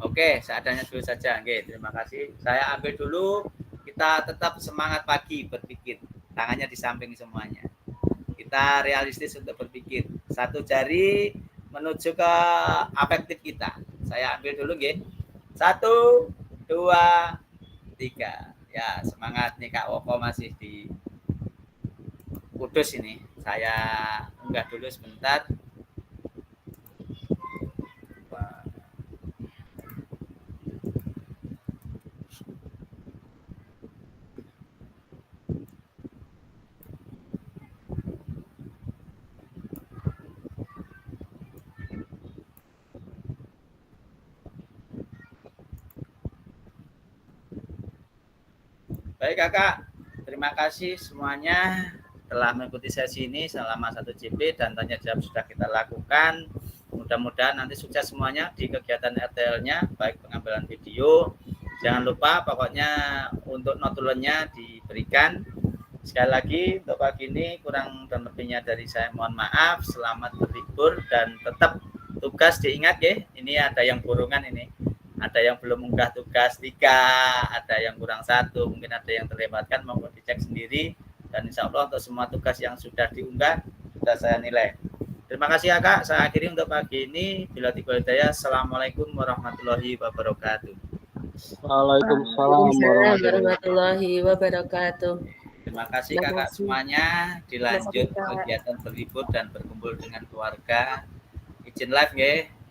[SPEAKER 2] Oke, seadanya dulu saja. Oke, terima kasih. Saya ambil dulu. Kita tetap semangat pagi berpikir. Tangannya di samping semuanya. Kita realistis untuk berpikir. Satu jari menuju ke afektif kita. Saya ambil dulu, nggih. 1, 2, 3. Ya, semangat nih Kak Woko masih di Kudus ini. Saya unggah dulu sebentar. Baik Kakak, terima kasih semuanya telah mengikuti sesi ini selama 1 JP dan tanya jawab sudah kita lakukan. Mudah-mudahan nanti sukses semuanya di kegiatan RTL-nya, baik pengambilan video. Jangan lupa pokoknya untuk notulennya diberikan. Sekali lagi untuk pagi ini kurang dan lebihnya dari saya mohon maaf. Selamat berlibur dan tetap tugas diingat ya. Ini ada yang borongan ini. Ada yang belum unggah tugas 3, ada yang kurang 1, mungkin ada yang terlewatkan, mohon dicek sendiri. Dan insya Allah untuk semua tugas yang sudah diunggah sudah saya nilai. Terima kasih ya Kak. Saya akhiri untuk pagi ini. Bila tiba hidayah. Assalamualaikum warahmatullahi wabarakatuh.
[SPEAKER 4] Waalaikumsalam
[SPEAKER 1] warahmatullahi wabarakatuh.
[SPEAKER 2] Terima kasih Kakak semuanya. Dilanjut kegiatan berlibur dan berkumpul dengan keluarga. Izin live nggih.